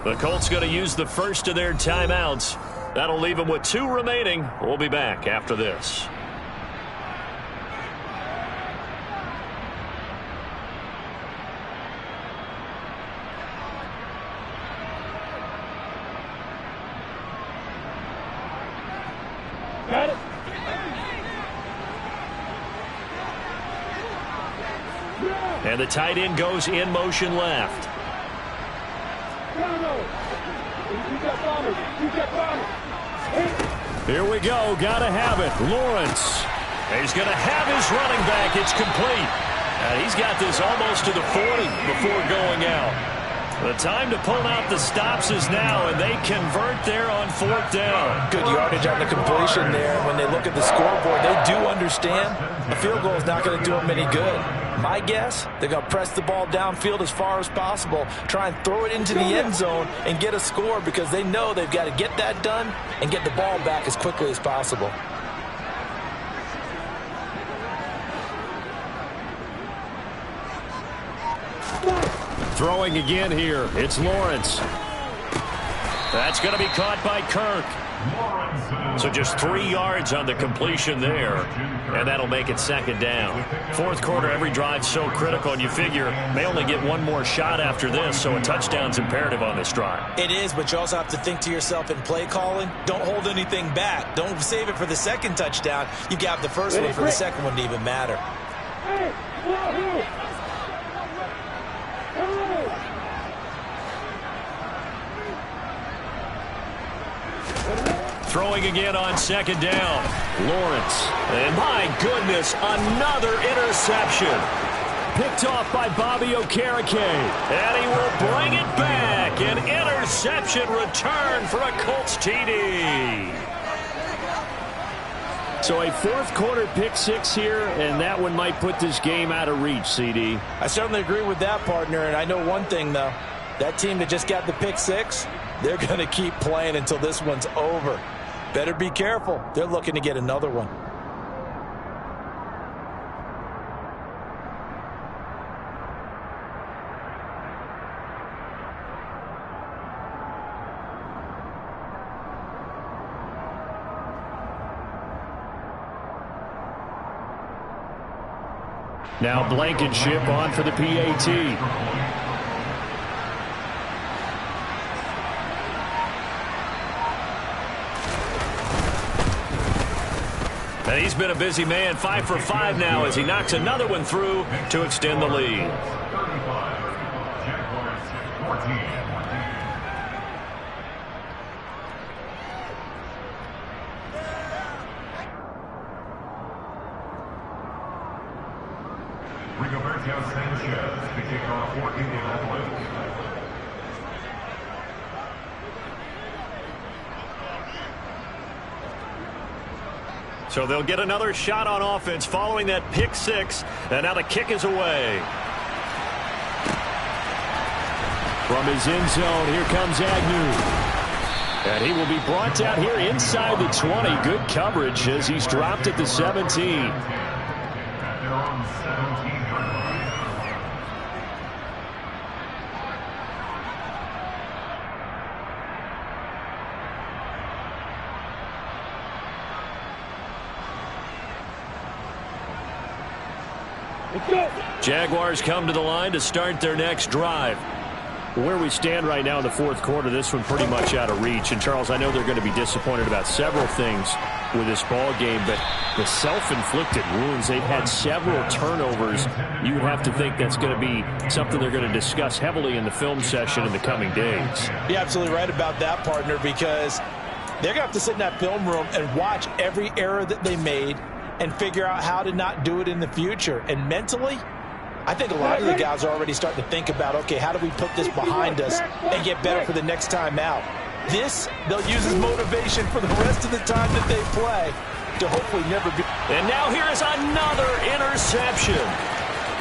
The Colts going to use the first of their timeouts. That'll leave them with 2 remaining. We'll be back after this. Got it. And the tight end goes in motion left. Here we go. Got to have it. Lawrence. He's going to have his running back. It's complete. And he's got this almost to the 40 before going out. The time to pull out the stops is now, and they convert there on 4th down. Good yardage on the completion there. When they look at the scoreboard, they do understand a field goal is not going to do them any good. My guess, they're going to press the ball downfield as far as possible, try and throw it into the end zone and get a score because they know they've got to get that done and get the ball back as quickly as possible. Throwing again here. It's Lawrence. That's going to be caught by Kirk. So just 3 yards on the completion there, and that'll make it 2nd down. 4th quarter, every drive's so critical, and you figure may only get one more shot after this, so a touchdown's imperative on this drive. It is, but you also have to think to yourself in play calling, don't hold anything back. Don't save it for the second touchdown. You got the first one for the second one to even matter. Throwing again on 2nd down. Lawrence. And my goodness, another interception. Picked off by Bobby Okereke. And he will bring it back. An interception return for a Colts TD. So a 4th quarter pick 6 here, and that one might put this game out of reach, CD. I certainly agree with that, partner, and I know one thing, though. That team that just got the pick 6, they're going to keep playing until this one's over. Better be careful. They're looking to get another one. Now Blankenship on for the PAT. And he's been a busy man, 5 for 5 now as he knocks another one through to extend the lead. 35, Jaguars 14. Rigoberto Sanchez to kick off for Indianapolis. So they'll get another shot on offense following that pick 6, and now the kick is away. From his end zone, here comes Agnew. And he will be brought down here inside the 20. Good coverage as he's dropped at the 17. Jaguars come to the line to start their next drive. Where we stand right now in the 4th quarter, this one pretty much out of reach. And, Charles, I know they're going to be disappointed about several things with this ball game, but the self-inflicted wounds, they've had several turnovers. You would have to think that's going to be something they're going to discuss heavily in the film session in the coming days. You're absolutely right about that, partner, because they're going to have to sit in that film room and watch every error that they made and figure out how to not do it in the future. And mentally, I think a lot of the guys are already starting to think about, okay, how do we put this behind us and get better for the next time out? This, they'll use as motivation for the rest of the time that they play to hopefully never be. And now here is another interception.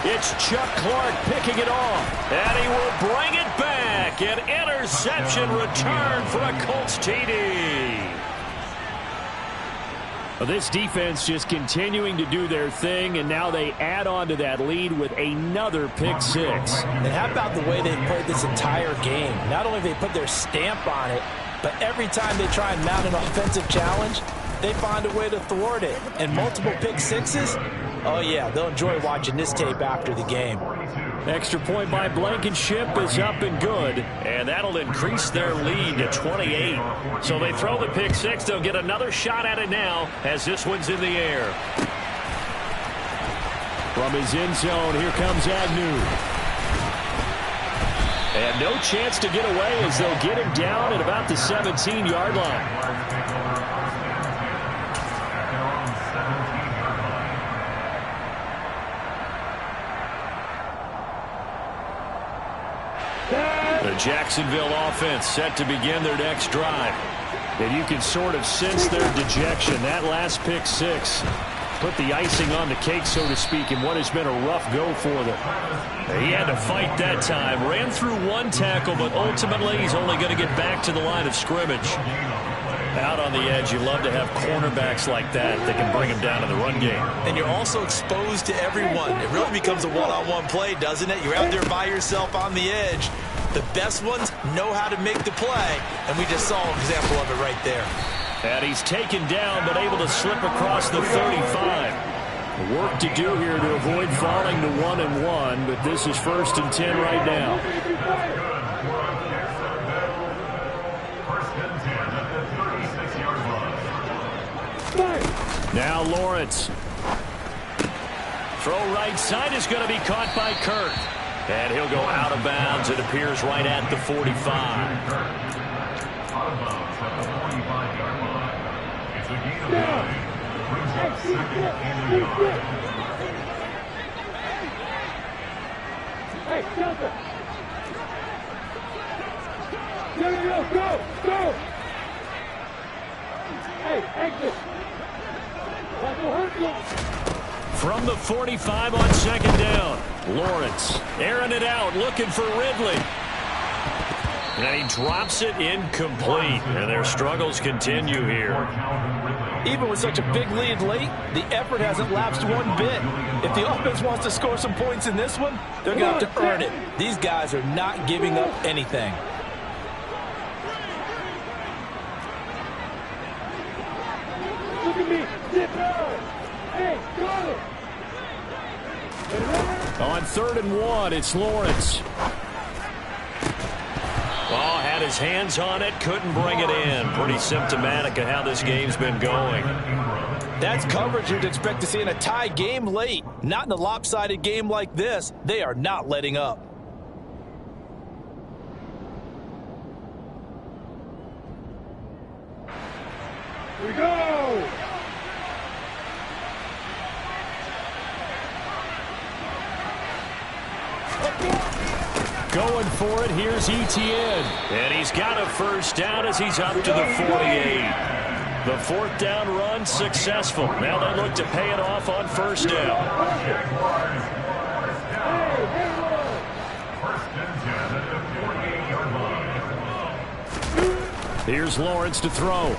It's Chuck Clark picking it off, and he will bring it back. An interception return for a Colts TD. Well, this defense just continuing to do their thing, and now they add on to that lead with another pick 6. And how about the way they played this entire game? Not only have they put their stamp on it, but every time they try and mount an offensive challenge, they find a way to thwart it. And multiple pick 6s, oh yeah, they'll enjoy watching this tape after the game. Extra point by Blankenship is up and good, and that'll increase their lead to 28. So they throw the pick 6. They'll get another shot at it now as this one's in the air. From his end zone, here comes Agnew. And no chance to get away as they'll get him down at about the 17-yard line. The Jacksonville offense set to begin their next drive. And you can sort of sense their dejection. That last pick six put the icing on the cake, so to speak, in what has been a rough go for them. He had to fight that time. Ran through one tackle, but ultimately he's only going to get back to the line of scrimmage. Out on the edge, you love to have cornerbacks like that can bring him down to the run game. And you're also exposed to everyone. It really becomes a one-on-one play, doesn't it? You're out there by yourself on the edge. The best ones know how to make the play, and we just saw an example of it right there. And he's taken down, but able to slip across the 35. Work to do here to avoid falling to 1-1, but this is 1st and 10 right now. Now Lawrence. Throw right side is going to be caught by Kirk. And he'll go out of bounds. It appears right at the 45. Hey, Delta! Go! Hey, exit! From the 45 on 2nd down. Lawrence airing it out, looking for Ridley. And he drops it incomplete. And their struggles continue here. Even with such a big lead late, the effort hasn't lapsed one bit. If the offense wants to score some points in this one, they're going to have to earn it. These guys are not giving up anything. Look at me! Zipper! Hey, got it! On 3rd and 1, it's Lawrence. Oh, had his hands on it, couldn't bring it in. Pretty symptomatic of how this game's been going. That's coverage you'd expect to see in a tie game late. Not in a lopsided game like this. They are not letting up. Here we go! Going for it, here's Etienne. And he's got a 1st down as he's up to the 48. The 4th down run successful. Now they look to pay it off on 1st down. Here's Lawrence to throw.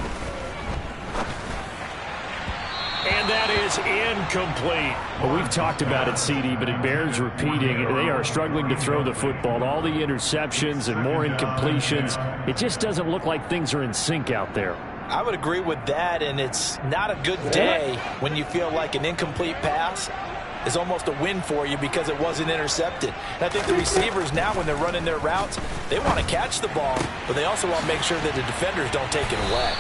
And that is incomplete. Well, we've talked about it, CD, but it bears repeating. They are struggling to throw the football. All the interceptions and more incompletions. It just doesn't look like things are in sync out there. I would agree with that, and it's not a good day when you feel like an incomplete pass is almost a win for you because it wasn't intercepted. And I think the receivers now, when they're running their routes, they want to catch the ball, but they also want to make sure that the defenders don't take it away.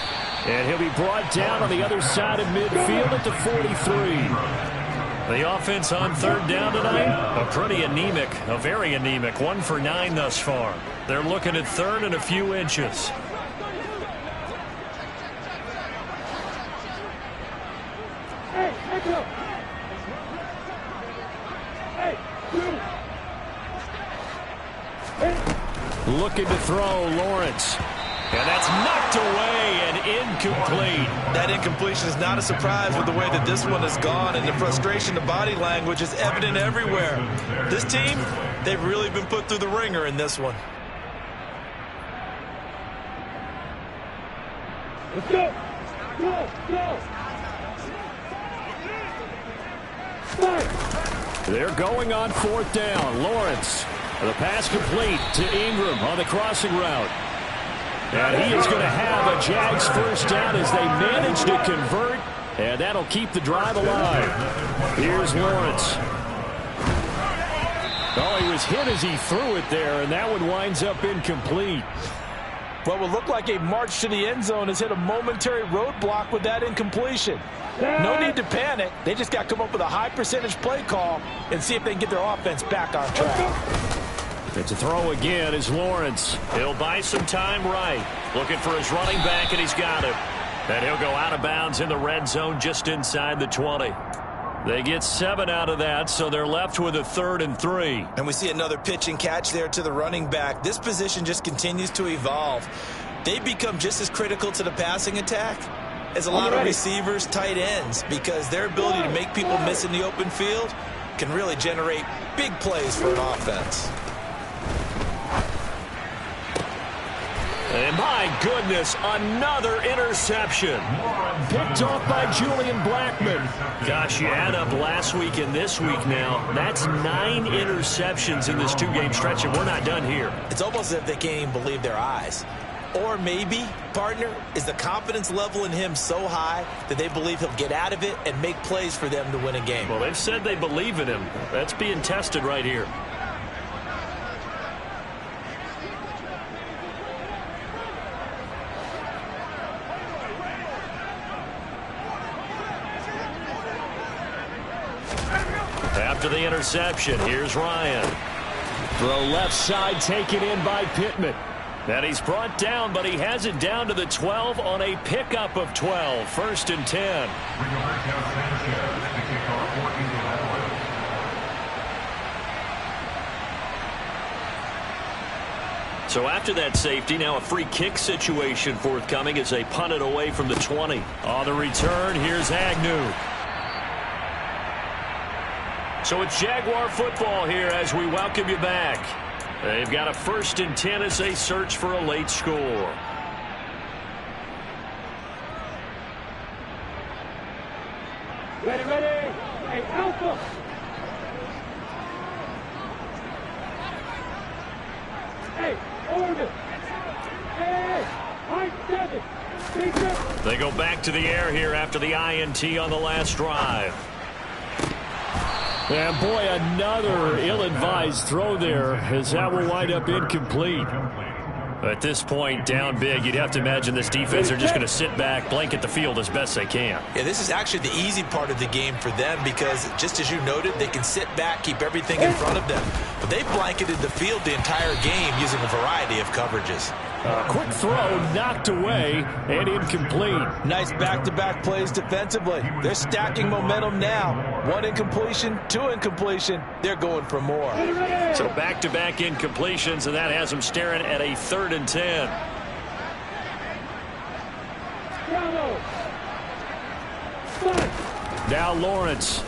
And he'll be brought down on the other side of midfield at the 43. The offense on 3rd down tonight, a pretty anemic, a very anemic. 1 for 9 thus far. They're looking at 3rd and a few inches. Hey, echo! Hey, Looking to throw, Lawrence. And that's knocked away and incomplete. That incompletion is not a surprise with the way that this one has gone, and the frustration, the body language is evident everywhere. This team, they've really been put through the ringer in this one. let's go! Go! Fire! They're going on 4th down. Lawrence, the pass complete to Ingram on the crossing route. And he is going to have a Jags 1st down as they manage to convert, and that'll keep the drive alive. Here's Lawrence. Oh, he was hit as he threw it there, and that one winds up incomplete. What will look like a march to the end zone has hit a momentary roadblock with that incompletion. No need to panic. They just got to come up with a high percentage play call and see if they can get their offense back on track. It's a throw again is Lawrence. He'll buy some time right. Looking for his running back, and he's got it. And he'll go out of bounds in the red zone just inside the 20. They get 7 out of that, so they're left with a 3rd and 3. And we see another pitch and catch there to the running back. This position just continues to evolve. They become just as critical to the passing attack as a lot of receivers, tight ends, because their ability to make people miss in the open field can really generate big plays for an offense. And my goodness, another interception. Picked off by Julian Blackmon. Gosh, you add up last week and this week now. That's 9 interceptions in this 2-game stretch, and we're not done here. It's almost as if they can't even believe their eyes. Or maybe, partner, is the confidence level in him so high that they believe he'll get out of it and make plays for them to win a game. Well, they've said they believe in him. That's being tested right here. After the interception, here's Ryan. Throw left side taken in by Pittman. And he's brought down, but he has it down to the 12 on a pickup of 12. 1st and 10. So after that safety, now a free kick situation forthcoming as they punt it away from the 20. On the return, here's Agnew. So it's Jaguar football here as we welcome you back. They've got a 1st and 10 as they search for a late score. Ready, ready. Hey, Alpha. Hey, order. Hey, high 7. They go back to the air here after the INT on the last drive. And boy, another ill-advised throw there as that will wind up incomplete. At this point, down big, you'd have to imagine this defense are just going to sit back, blanket the field as best they can. Yeah, this is actually the easy part of the game for them because, just as you noted, they can sit back, keep everything in front of them. But they blanketed the field the entire game using a variety of coverages. Quick throw knocked away and incomplete. Nice back-to-back plays defensively. They're stacking momentum now. 1 incompletion, 2 incompletion. They're going for more. So back-to-back incompletions, and that has them staring at a 3rd and 10. Now Lawrence.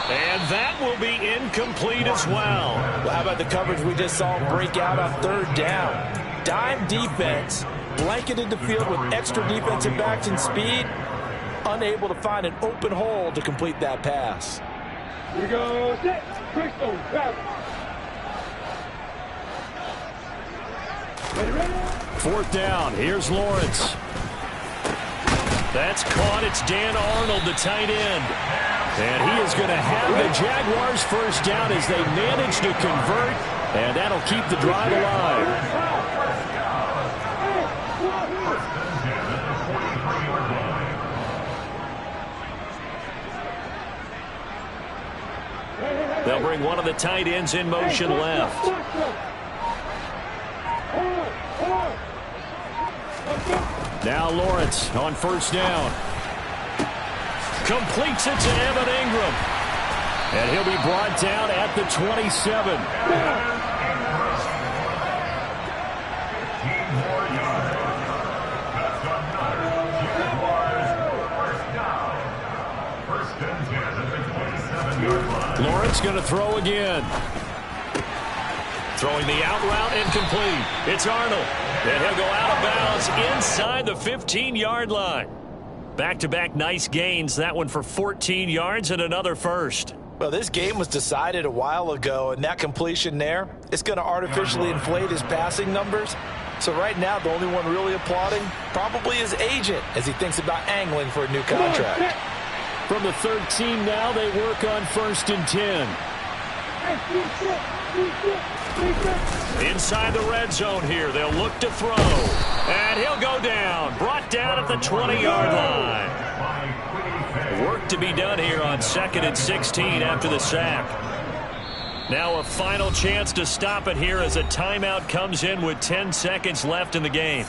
And that will be incomplete as well. Well, how about the coverage we just saw break out on 3rd down? Dime defense, blanketed the field with extra defensive backs and speed, unable to find an open hole to complete that pass. Here goes it. Crystal, grab. Ready, ready. 4th down. Here's Lawrence. That's caught. It's Dan Arnold, the tight end. And he is going to have the Jaguars 1st down as they manage to convert, and that'll keep the drive alive. They'll bring one of the tight ends in motion left. Now Lawrence on 1st down. Completes it to Evan Ingram. And he'll be brought down at the 27. Lawrence going to throw again. Throwing the out route incomplete. It's Arnold. And he'll go out of bounds inside the 15-yard line. Back-to-back nice gains. That one for 14 yards and another 1st. Well, this game was decided a while ago, and that completion there, it's going to artificially inflate his passing numbers. So right now, the only one really applauding probably his agent as he thinks about angling for a new contract. From the 13 now, they work on 1st and 10. Inside the red zone here, they'll look to throw. And he'll go down, brought down at the 20-yard line. Work to be done here on 2nd and 16 after the sack. Now a final chance to stop it here as a timeout comes in with 10 seconds left in the game.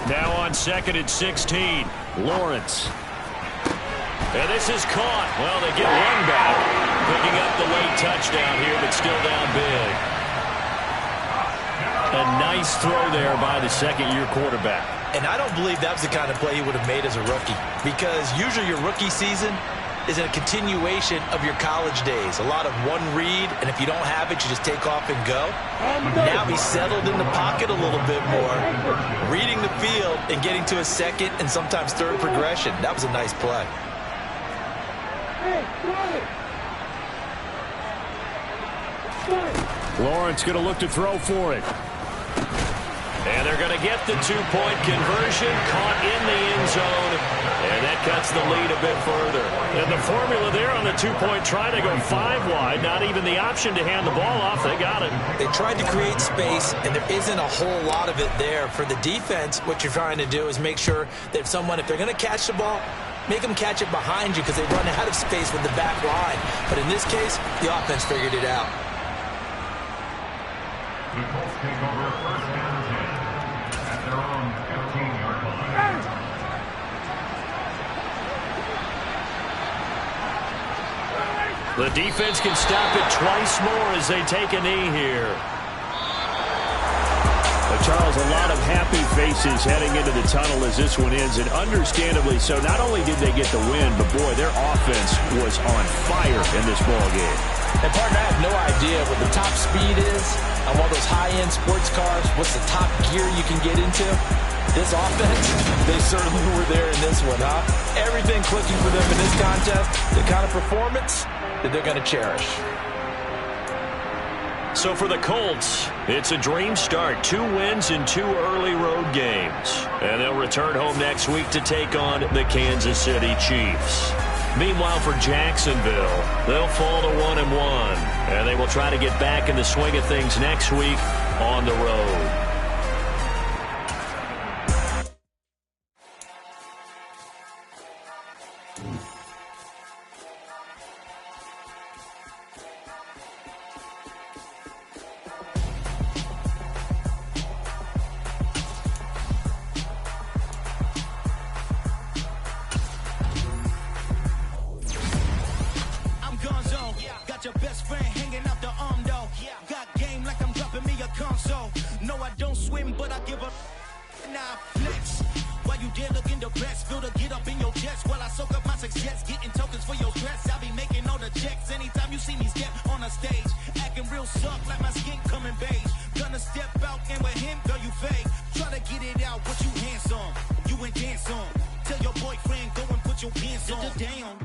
Now on 2nd and 16, Lawrence. And this is caught. Well, they get one back. Picking up the late touchdown here, but still down big. A nice throw there by the second-year quarterback. And I don't believe that was the kind of play he would have made as a rookie, because usually your rookie season is a continuation of your college days. A lot of one read, and if you don't have it, you just take off and go. Now he's settled in the pocket a little bit more, reading the field and getting to a second and sometimes third progression. That was a nice play. Lawrence going to look to throw for it. And they're going to get the two-point conversion, caught in the end zone, and that cuts the lead a bit further. And the formula there on the two-point try to go 5 wide, not even the option to hand the ball off. They got it. They tried to create space, and there isn't a whole lot of it there. For the defense, what you're trying to do is make sure that if they're going to catch the ball, make them catch it behind you because they run out of space with the back line. But in this case, the offense figured it out. The Colts take over first down 10 at their own 15-yard line. The defense can stop it twice more as they take a knee here. Charles, a lot of happy faces heading into the tunnel as this one ends, and understandably so. Not only did they get the win, but boy, their offense was on fire in this ball game. And partner, I have no idea what the top speed is on one of those high-end sports cars. What's the top gear you can get into? This offense, they certainly were there in this one, huh? Everything clicking for them in this contest, the kind of performance that they're going to cherish. So for the Colts, it's a dream start. 2 wins in 2 early road games. And they'll return home next week to take on the Kansas City Chiefs. Meanwhile, for Jacksonville, they'll fall to 1-1. And they will try to get back in the swing of things next week on the road. Your best friend hanging out the arm though. Got game like I'm dropping me a console. No, I don't swim, but I give up. Nah, flex. While you there looking the best, feel the get up in your chest while I soak up my success, getting tokens for your stress. I be making all the checks anytime you see me step on a stage, acting real soft like my skin coming beige. Gonna step out and with him, girl, you fake. Try to get it out, what you hands on, you ain't dance on. Tell your boyfriend go and put your pants on. Down.